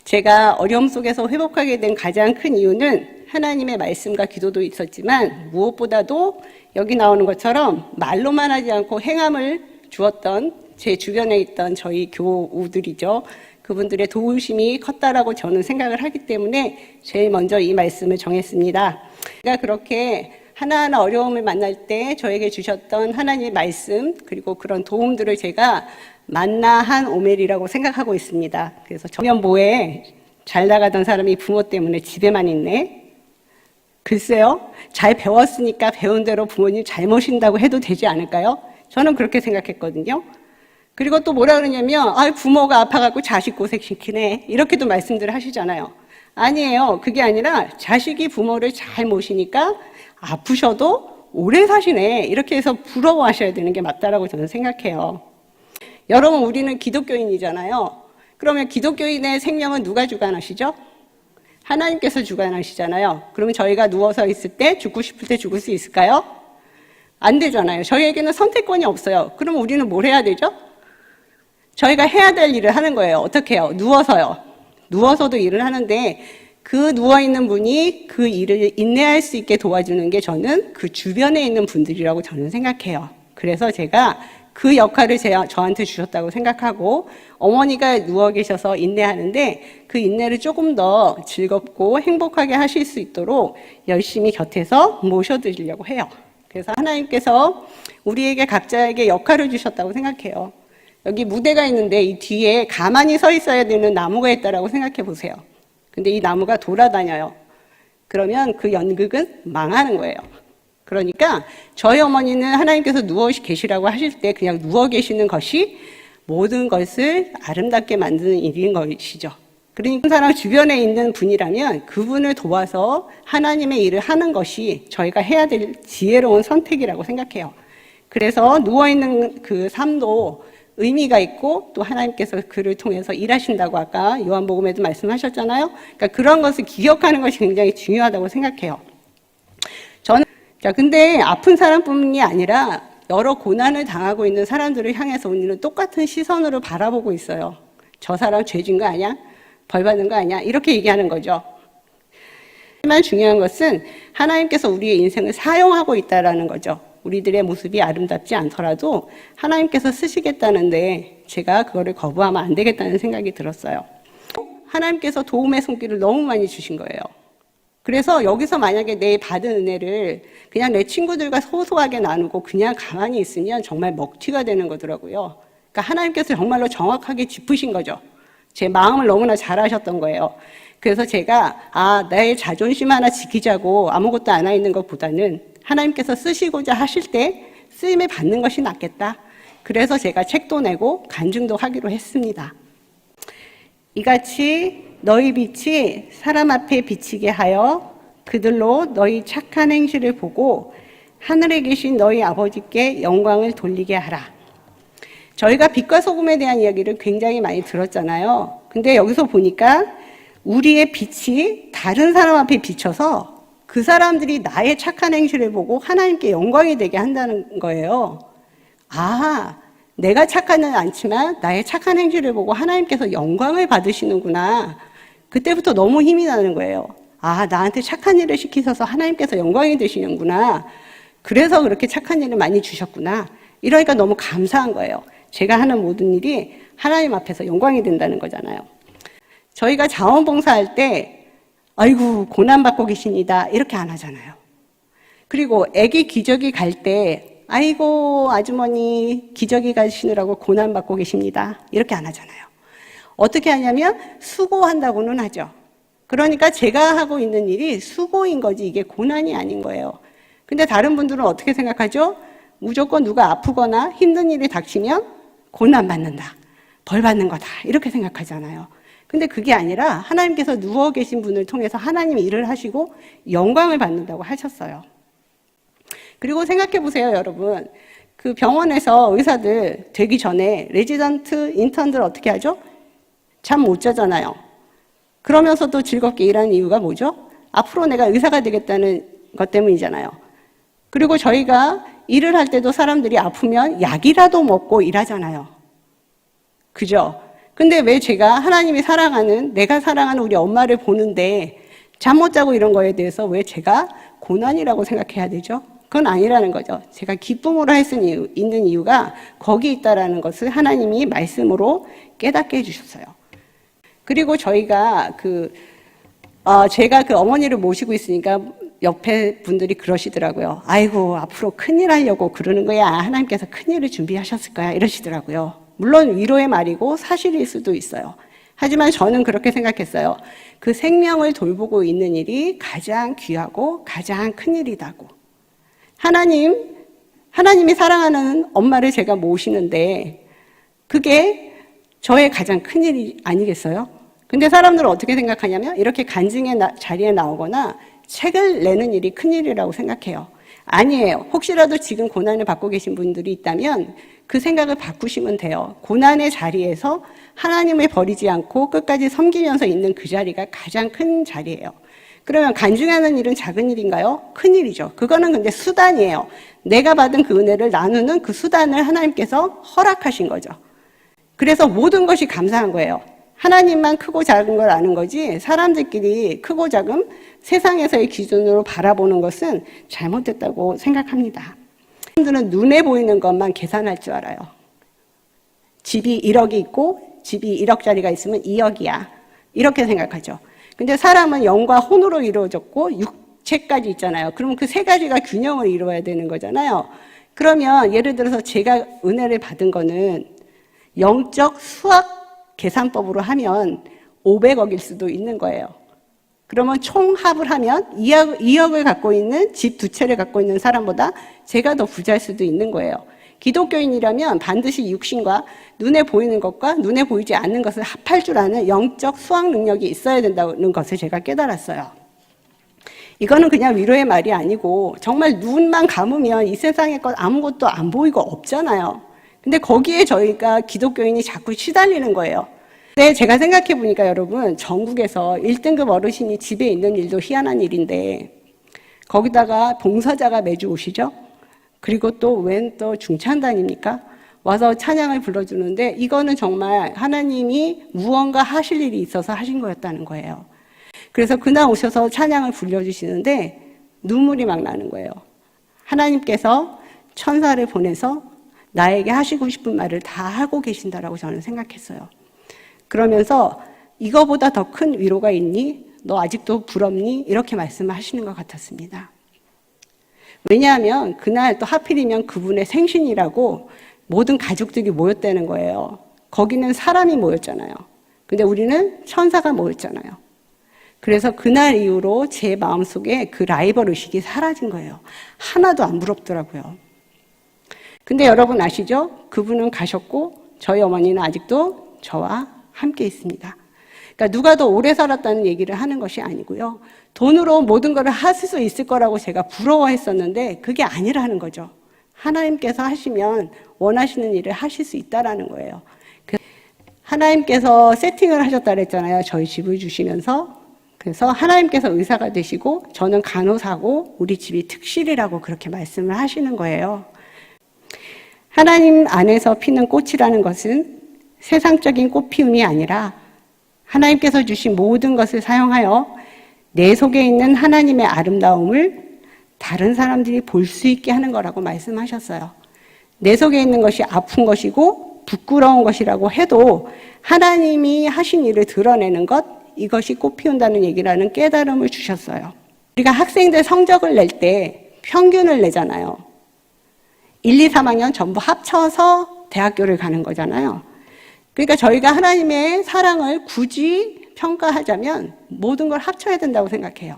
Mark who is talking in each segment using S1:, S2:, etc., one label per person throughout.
S1: 제가 어려움 속에서 회복하게 된 가장 큰 이유는 하나님의 말씀과 기도도 있었지만 무엇보다도 여기 나오는 것처럼 말로만 하지 않고 행함을 주었던 제 주변에 있던 저희 교우들이죠. 그분들의 도우심이 컸다라고 저는 생각을 하기 때문에 제일 먼저 이 말씀을 정했습니다. 제가 그렇게 하나하나 어려움을 만날 때 저에게 주셨던 하나님의 말씀 그리고 그런 도움들을 제가 만나 한 오멜이라고 생각하고 있습니다. 그래서 정년 뭐해 잘 나가던 사람이 부모 때문에 집에만 있네. 글쎄요, 잘 배웠으니까 배운 대로 부모님 잘 모신다고 해도 되지 않을까요? 저는 그렇게 생각했거든요. 그리고 또 뭐라 그러냐면 부모가 아파갖고 자식 고생시키네 이렇게도 말씀들을 하시잖아요. 아니에요. 그게 아니라 자식이 부모를 잘 모시니까 아프셔도 오래 사시네 이렇게 해서 부러워하셔야 되는 게 맞다라고 저는 생각해요. 여러분, 우리는 기독교인이잖아요. 그러면 기독교인의 생명은 누가 주관하시죠? 하나님께서 주관하시잖아요. 그러면 저희가 누워서 있을 때 죽고 싶을 때 죽을 수 있을까요? 안 되잖아요. 저희에게는 선택권이 없어요. 그럼 우리는 뭘 해야 되죠? 저희가 해야 될 일을 하는 거예요. 어떻게 해요? 누워서요. 누워서도 일을 하는데 그 누워있는 분이 그 일을 인내할 수 있게 도와주는 게 저는 그 주변에 있는 분들이라고 저는 생각해요. 그래서 제가 그 역할을 저한테 주셨다고 생각하고 어머니가 누워 계셔서 인내하는데 그 인내를 조금 더 즐겁고 행복하게 하실 수 있도록 열심히 곁에서 모셔드리려고 해요. 그래서 하나님께서 우리에게 각자에게 역할을 주셨다고 생각해요. 여기 무대가 있는데 이 뒤에 가만히 서 있어야 되는 나무가 있다라고 생각해 보세요. 근데 이 나무가 돌아다녀요. 그러면 그 연극은 망하는 거예요. 그러니까 저희 어머니는 하나님께서 누워 계시라고 하실 때 그냥 누워 계시는 것이 모든 것을 아름답게 만드는 일인 것이죠. 그러니까 그 사람 주변에 있는 분이라면 그분을 도와서 하나님의 일을 하는 것이 저희가 해야 될 지혜로운 선택이라고 생각해요. 그래서 누워있는 그 삶도 의미가 있고 또 하나님께서 그를 통해서 일하신다고 아까 요한복음에도 말씀하셨잖아요. 그러니까 그런 것을 기억하는 것이 굉장히 중요하다고 생각해요. 근데 아픈 사람뿐이 아니라 여러 고난을 당하고 있는 사람들을 향해서 우리는 똑같은 시선으로 바라보고 있어요. 저 사람 죄진 거 아니야? 벌 받는 거 아니야? 이렇게 얘기하는 거죠. 하지만 중요한 것은 하나님께서 우리의 인생을 사용하고 있다는 거죠. 우리들의 모습이 아름답지 않더라도 하나님께서 쓰시겠다는데 제가 그거를 거부하면 안 되겠다는 생각이 들었어요. 하나님께서 도움의 손길을 너무 많이 주신 거예요. 그래서 여기서 만약에 내 받은 은혜를 그냥 내 친구들과 소소하게 나누고 그냥 가만히 있으면 정말 먹튀가 되는 거더라고요. 그러니까 하나님께서 정말로 정확하게 짚으신 거죠. 제 마음을 너무나 잘 아셨던 거예요. 그래서 제가 나의 자존심 하나 지키자고 아무것도 안 하는 것보다는 하나님께서 쓰시고자 하실 때 쓰임을 받는 것이 낫겠다. 그래서 제가 책도 내고 간증도 하기로 했습니다. 이같이 너희 빛이 사람 앞에 비치게 하여 그들로 너희 착한 행실을 보고 하늘에 계신 너희 아버지께 영광을 돌리게 하라. 저희가 빛과 소금에 대한 이야기를 굉장히 많이 들었잖아요. 근데 여기서 보니까 우리의 빛이 다른 사람 앞에 비쳐서 그 사람들이 나의 착한 행실을 보고 하나님께 영광이 되게 한다는 거예요. 내가 착하지는 않지만 나의 착한 행실을 보고 하나님께서 영광을 받으시는구나. 그때부터 너무 힘이 나는 거예요. 나한테 착한 일을 시키셔서 하나님께서 영광이 되시는구나. 그래서 그렇게 착한 일을 많이 주셨구나. 이러니까 너무 감사한 거예요. 제가 하는 모든 일이 하나님 앞에서 영광이 된다는 거잖아요. 저희가 자원봉사할 때 아이고 고난받고 계십니다 이렇게 안 하잖아요. 그리고 아기 기저귀 갈 때 아이고 아주머니 기저귀 가시느라고 고난받고 계십니다 이렇게 안 하잖아요. 어떻게 하냐면 수고한다고는 하죠. 그러니까 제가 하고 있는 일이 수고인 거지 이게 고난이 아닌 거예요. 근데 다른 분들은 어떻게 생각하죠? 무조건 누가 아프거나 힘든 일이 닥치면 고난받는다, 벌 받는 거다 이렇게 생각하잖아요. 근데 그게 아니라 하나님께서 누워 계신 분을 통해서 하나님이 일을 하시고 영광을 받는다고 하셨어요. 그리고 생각해 보세요, 여러분. 그 병원에서 의사들 되기 전에 레지던트, 인턴들 어떻게 하죠? 잠 못 자잖아요. 그러면서도 즐겁게 일하는 이유가 뭐죠? 앞으로 내가 의사가 되겠다는 것 때문이잖아요. 그리고 저희가 일을 할 때도 사람들이 아프면 약이라도 먹고 일하잖아요. 그죠? 근데 왜 제가 하나님이 사랑하는, 내가 사랑하는 우리 엄마를 보는데 잠 못 자고 이런 거에 대해서 왜 제가 고난이라고 생각해야 되죠? 그건 아니라는 거죠. 제가 기쁨으로 할 수 있는 이유가 거기 있다라는 것을 하나님이 말씀으로 깨닫게 해주셨어요. 그리고 저희가 제가 그 어머니를 모시고 있으니까 옆에 분들이 그러시더라고요. 아이고, 앞으로 큰일 하려고 그러는 거야. 하나님께서 큰일을 준비하셨을 거야. 이러시더라고요. 물론 위로의 말이고 사실일 수도 있어요. 하지만 저는 그렇게 생각했어요. 그 생명을 돌보고 있는 일이 가장 귀하고 가장 큰 일이다고. 하나님이 사랑하는 엄마를 제가 모시는데 그게 저의 가장 큰 일이 아니겠어요? 근데 사람들은 어떻게 생각하냐면 이렇게 간증의 자리에 나오거나 책을 내는 일이 큰 일이라고 생각해요. 아니에요. 혹시라도 지금 고난을 받고 계신 분들이 있다면 그 생각을 바꾸시면 돼요. 고난의 자리에서 하나님을 버리지 않고 끝까지 섬기면서 있는 그 자리가 가장 큰 자리예요. 그러면 간증하는 일은 작은 일인가요? 큰 일이죠. 그거는 근데 수단이에요. 내가 받은 그 은혜를 나누는 그 수단을 하나님께서 허락하신 거죠. 그래서 모든 것이 감사한 거예요. 하나님만 크고 작은 걸 아는 거지 사람들끼리 크고 작은 세상에서의 기준으로 바라보는 것은 잘못됐다고 생각합니다. 사람들은 눈에 보이는 것만 계산할 줄 알아요. 집이 1억이 있고 집이 1억짜리가 있으면 2억이야. 이렇게 생각하죠. 근데 사람은 영과 혼으로 이루어졌고 육체까지 있잖아요. 그러면 그 세 가지가 균형을 이루어야 되는 거잖아요. 그러면 예를 들어서 제가 은혜를 받은 거는 영적 수학 계산법으로 하면 500억일 수도 있는 거예요. 그러면 총합을 하면 2억을 갖고 있는 집 2채를 갖고 있는 사람보다 제가 더 부자일 수도 있는 거예요. 기독교인이라면 반드시 육신과 눈에 보이는 것과 눈에 보이지 않는 것을 합할 줄 아는 영적 수학 능력이 있어야 된다는 것을 제가 깨달았어요. 이거는 그냥 위로의 말이 아니고 정말 눈만 감으면 이 세상의 것 아무것도 안 보이고 없잖아요. 근데 거기에 저희가 기독교인이 자꾸 시달리는 거예요. 근데 제가 생각해 보니까 여러분, 전국에서 1등급 어르신이 집에 있는 일도 희한한 일인데 거기다가 봉사자가 매주 오시죠? 그리고 또 웬 또 중찬단입니까? 와서 찬양을 불러주는데 이거는 정말 하나님이 무언가 하실 일이 있어서 하신 거였다는 거예요. 그래서 그날 오셔서 찬양을 불려주시는데 눈물이 막 나는 거예요. 하나님께서 천사를 보내서 나에게 하시고 싶은 말을 다 하고 계신다라고 저는 생각했어요. 그러면서 이거보다 더 큰 위로가 있니? 너 아직도 부럽니? 이렇게 말씀을 하시는 것 같았습니다. 왜냐하면 그날 또 하필이면 그분의 생신이라고 모든 가족들이 모였다는 거예요. 거기는 사람이 모였잖아요. 근데 우리는 천사가 모였잖아요. 그래서 그날 이후로 제 마음속에 그 라이벌 의식이 사라진 거예요. 하나도 안 부럽더라고요. 근데 여러분 아시죠? 그분은 가셨고 저희 어머니는 아직도 저와 함께 있습니다. 그러니까 누가 더 오래 살았다는 얘기를 하는 것이 아니고요. 돈으로 모든 걸 하실 수 있을 거라고 제가 부러워했었는데 그게 아니라는 거죠. 하나님께서 하시면 원하시는 일을 하실 수 있다라는 거예요. 하나님께서 세팅을 하셨다 그랬잖아요. 저희 집을 주시면서. 그래서 하나님께서 의사가 되시고 저는 간호사고 우리 집이 특실이라고 그렇게 말씀을 하시는 거예요. 하나님 안에서 피는 꽃이라는 것은 세상적인 꽃피움이 아니라 하나님께서 주신 모든 것을 사용하여 내 속에 있는 하나님의 아름다움을 다른 사람들이 볼 수 있게 하는 거라고 말씀하셨어요. 내 속에 있는 것이 아픈 것이고 부끄러운 것이라고 해도 하나님이 하신 일을 드러내는 것, 이것이 꽃피운다는 얘기라는 깨달음을 주셨어요. 우리가 학생들 성적을 낼 때 평균을 내잖아요. 1, 2, 3학년 전부 합쳐서 대학교를 가는 거잖아요. 그러니까 저희가 하나님의 사랑을 굳이 평가하자면 모든 걸 합쳐야 된다고 생각해요.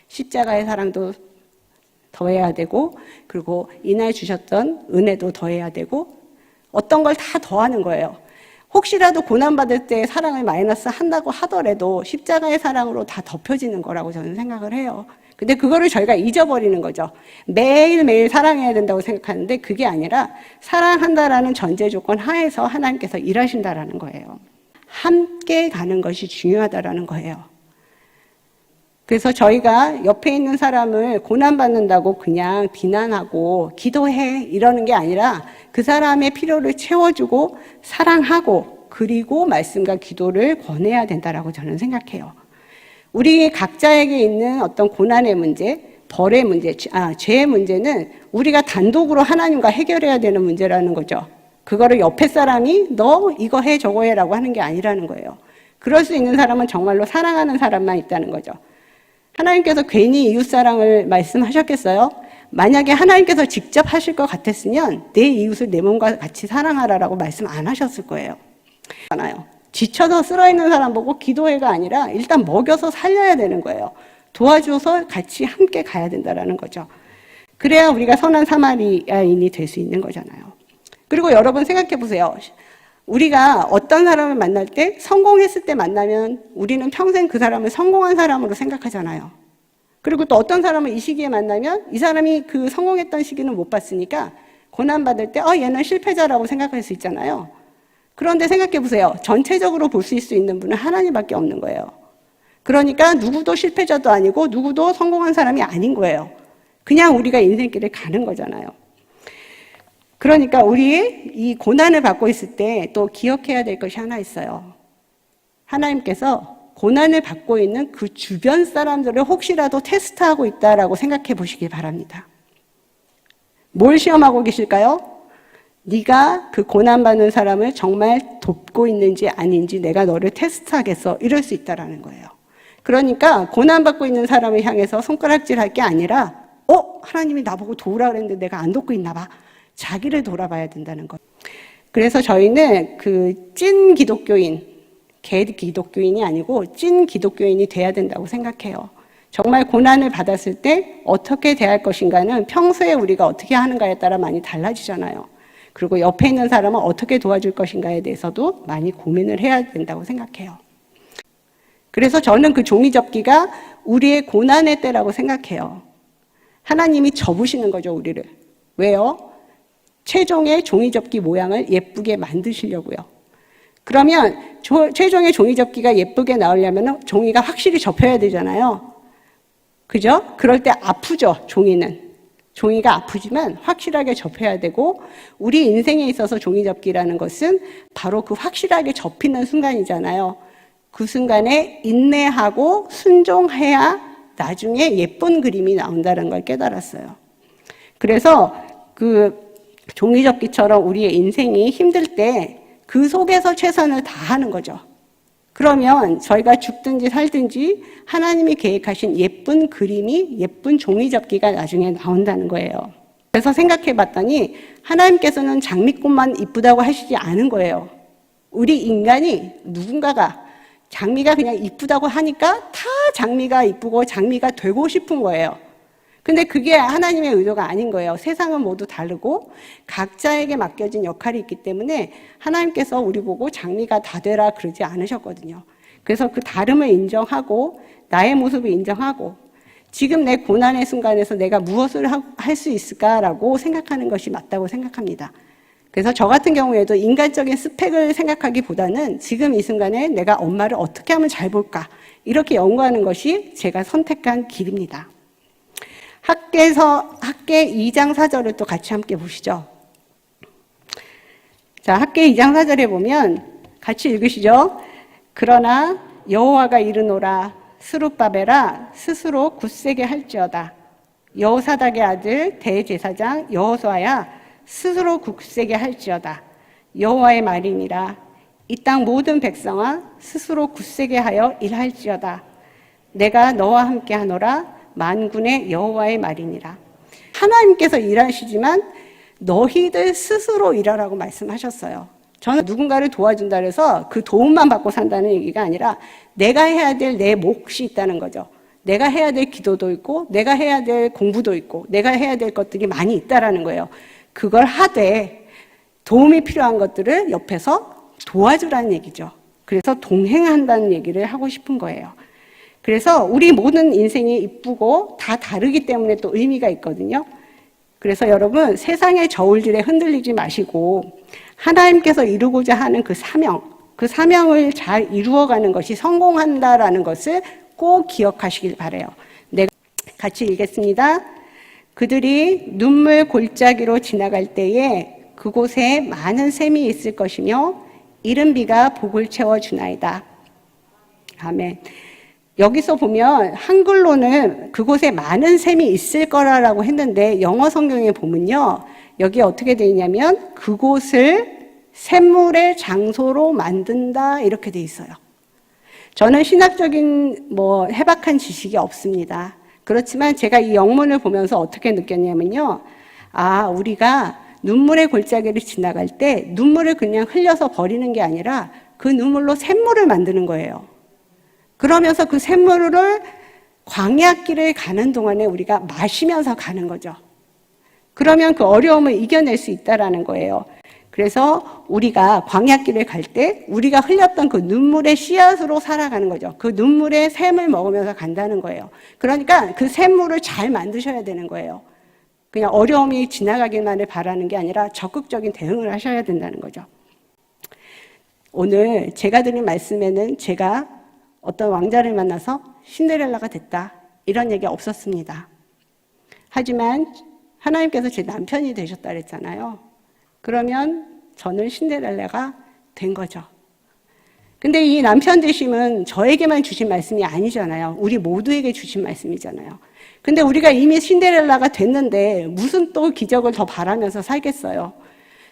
S1: 십자가의 사랑도 더해야 되고 그리고 이날 주셨던 은혜도 더해야 되고 어떤 걸 다 더하는 거예요. 혹시라도 고난받을 때 사랑을 마이너스 한다고 하더라도 십자가의 사랑으로 다 덮여지는 거라고 저는 생각을 해요. 근데 그거를 저희가 잊어버리는 거죠. 매일매일 사랑해야 된다고 생각하는데 그게 아니라 사랑한다라는 전제 조건 하에서 하나님께서 일하신다라는 거예요. 함께 가는 것이 중요하다라는 거예요. 그래서 저희가 옆에 있는 사람을 고난받는다고 그냥 비난하고 기도해 이러는 게 아니라 그 사람의 필요를 채워주고 사랑하고 그리고 말씀과 기도를 권해야 된다라고 저는 생각해요. 우리 각자에게 있는 어떤 고난의 문제, 벌의 문제, 죄의 문제는 우리가 단독으로 하나님과 해결해야 되는 문제라는 거죠. 그거를 옆에 사람이 너 이거 해 저거 해라고 하는 게 아니라는 거예요. 그럴 수 있는 사람은 정말로 사랑하는 사람만 있다는 거죠. 하나님께서 괜히 이웃사랑을 말씀하셨겠어요? 만약에 하나님께서 직접 하실 것 같았으면 내 이웃을 내 몸과 같이 사랑하라라고 말씀 안 하셨을 거예요. 지쳐서 쓰러있는 사람 보고 기도해가 아니라 일단 먹여서 살려야 되는 거예요. 도와줘서 같이 함께 가야 된다는 거죠. 그래야 우리가 선한 사마리아인이 될 수 있는 거잖아요. 그리고 여러분 생각해 보세요. 우리가 어떤 사람을 만날 때 성공했을 때 만나면 우리는 평생 그 사람을 성공한 사람으로 생각하잖아요. 그리고 또 어떤 사람을 이 시기에 만나면 이 사람이 그 성공했던 시기는 못 봤으니까 고난받을 때 얘는 실패자라고 생각할 수 있잖아요. 그런데 생각해 보세요. 전체적으로 볼 수 있는 분은 하나님밖에 없는 거예요. 그러니까 누구도 실패자도 아니고 누구도 성공한 사람이 아닌 거예요. 그냥 우리가 인생길을 가는 거잖아요. 그러니까 우리 이 고난을 받고 있을 때 또 기억해야 될 것이 하나 있어요. 하나님께서 고난을 받고 있는 그 주변 사람들을 혹시라도 테스트하고 있다라고 생각해 보시기 바랍니다. 뭘 시험하고 계실까요? 네가 그 고난받는 사람을 정말 돕고 있는지 아닌지 내가 너를 테스트하겠어. 이럴 수 있다라는 거예요. 그러니까 고난받고 있는 사람을 향해서 손가락질할 게 아니라 하나님이 나보고 도우라 그랬는데 내가 안 돕고 있나 봐. 자기를 돌아봐야 된다는 것. 그래서 저희는 그 찐 기독교인, 개 기독교인이 아니고 찐 기독교인이 돼야 된다고 생각해요. 정말 고난을 받았을 때 어떻게 대할 것인가는 평소에 우리가 어떻게 하는가에 따라 많이 달라지잖아요. 그리고 옆에 있는 사람은 어떻게 도와줄 것인가에 대해서도 많이 고민을 해야 된다고 생각해요. 그래서 저는 그 종이접기가 우리의 고난의 때라고 생각해요. 하나님이 접으시는 거죠, 우리를. 왜요? 최종의 종이접기 모양을 예쁘게 만드시려고요. 그러면 최종의 종이접기가 예쁘게 나오려면 종이가 확실히 접혀야 되잖아요. 그죠? 그럴 때 아프죠, 종이는. 종이가 아프지만 확실하게 접혀야 되고 우리 인생에 있어서 종이접기라는 것은 바로 그 확실하게 접히는 순간이잖아요. 그 순간에 인내하고 순종해야 나중에 예쁜 그림이 나온다는 걸 깨달았어요. 그래서 그 종이접기처럼 우리의 인생이 힘들 때 그 속에서 최선을 다하는 거죠. 그러면 저희가 죽든지 살든지 하나님이 계획하신 예쁜 그림이 예쁜 종이접기가 나중에 나온다는 거예요. 그래서 생각해 봤더니 하나님께서는 장미꽃만 이쁘다고 하시지 않은 거예요. 우리 인간이 누군가가 장미가 그냥 이쁘다고 하니까 다 장미가 이쁘고 장미가 되고 싶은 거예요. 근데 그게 하나님의 의도가 아닌 거예요. 세상은 모두 다르고 각자에게 맡겨진 역할이 있기 때문에 하나님께서 우리 보고 장미가 다 되라 그러지 않으셨거든요. 그래서 그 다름을 인정하고 나의 모습을 인정하고 지금 내 고난의 순간에서 내가 무엇을 할 수 있을까라고 생각하는 것이 맞다고 생각합니다. 그래서 저 같은 경우에도 인간적인 스펙을 생각하기보다는 지금 이 순간에 내가 엄마를 어떻게 하면 잘 볼까 이렇게 연구하는 것이 제가 선택한 길입니다. 학계 2장 4절을 또 같이 함께 보시죠. 자, 학계 2장 4절에 보면 같이 읽으시죠. 그러나 여호와가 이르노라 스룹바벨아 스스로 굳세게 할지어다. 여호사닥의 아들 대제사장 여호수아야 스스로 굳세게 할지어다. 여호와의 말이니라. 이 땅 모든 백성아 스스로 굳세게 하여 일할지어다. 내가 너와 함께 하노라. 만군의 여호와의 말이니라. 하나님께서 일하시지만 너희들 스스로 일하라고 말씀하셨어요. 저는 누군가를 도와준다 해서 그 도움만 받고 산다는 얘기가 아니라 내가 해야 될 내 몫이 있다는 거죠. 내가 해야 될 기도도 있고 내가 해야 될 공부도 있고 내가 해야 될 것들이 많이 있다라는 거예요. 그걸 하되 도움이 필요한 것들을 옆에서 도와주라는 얘기죠. 그래서 동행한다는 얘기를 하고 싶은 거예요. 그래서 우리 모든 인생이 이쁘고 다 다르기 때문에 또 의미가 있거든요. 그래서 여러분 세상의 저울질에 흔들리지 마시고 하나님께서 이루고자 하는 그 사명을 잘 이루어가는 것이 성공한다라는 것을 꼭 기억하시길 바라요. 내가 같이 읽겠습니다. 그들이 눈물 골짜기로 지나갈 때에 그곳에 많은 샘이 있을 것이며 이른 비가 복을 채워주나이다. 아멘. 여기서 보면 한글로는 그곳에 많은 샘이 있을 거라고 했는데 영어 성경에 보면요. 여기 어떻게 되어 있냐면 그곳을 샘물의 장소로 만든다 이렇게 되어 있어요. 저는 신학적인 해박한 지식이 없습니다. 그렇지만 제가 이 영문을 보면서 어떻게 느꼈냐면요. 우리가 눈물의 골짜기를 지나갈 때 눈물을 그냥 흘려서 버리는 게 아니라 그 눈물로 샘물을 만드는 거예요. 그러면서 그 샘물을 광야길을 가는 동안에 우리가 마시면서 가는 거죠. 그러면 그 어려움을 이겨낼 수 있다라는 거예요. 그래서 우리가 광야길을 갈 때 우리가 흘렸던 그 눈물의 씨앗으로 살아가는 거죠. 그 눈물의 샘을 먹으면서 간다는 거예요. 그러니까 그 샘물을 잘 만드셔야 되는 거예요. 그냥 어려움이 지나가기만을 바라는 게 아니라 적극적인 대응을 하셔야 된다는 거죠. 오늘 제가 드린 말씀에는 제가 어떤 왕자를 만나서 신데렐라가 됐다 이런 얘기 없었습니다. 하지만 하나님께서 제 남편이 되셨다 그랬잖아요. 그러면 저는 신데렐라가 된 거죠. 근데 이 남편 되심은 저에게만 주신 말씀이 아니잖아요. 우리 모두에게 주신 말씀이잖아요. 근데 우리가 이미 신데렐라가 됐는데 무슨 또 기적을 더 바라면서 살겠어요.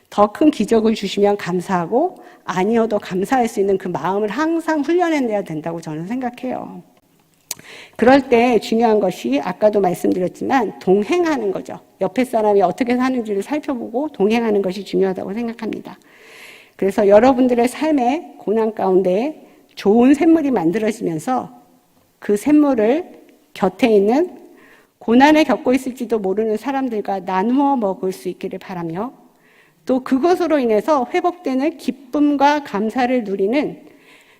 S1: 더 큰 기적을 주시면 감사하고 아니어도 감사할 수 있는 그 마음을 항상 훈련해내야 된다고 저는 생각해요. 그럴 때 중요한 것이 아까도 말씀드렸지만 동행하는 거죠. 옆에 사람이 어떻게 사는지를 살펴보고 동행하는 것이 중요하다고 생각합니다. 그래서 여러분들의 삶의 고난 가운데 좋은 샘물이 만들어지면서 그 샘물을 곁에 있는 고난을 겪고 있을지도 모르는 사람들과 나누어 먹을 수 있기를 바라며 또 그것으로 인해서 회복되는 기쁨과 감사를 누리는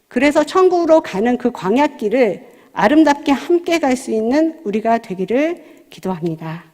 S1: 그래서 천국으로 가는 그 광야길을 아름답게 함께 갈 수 있는 우리가 되기를 기도합니다.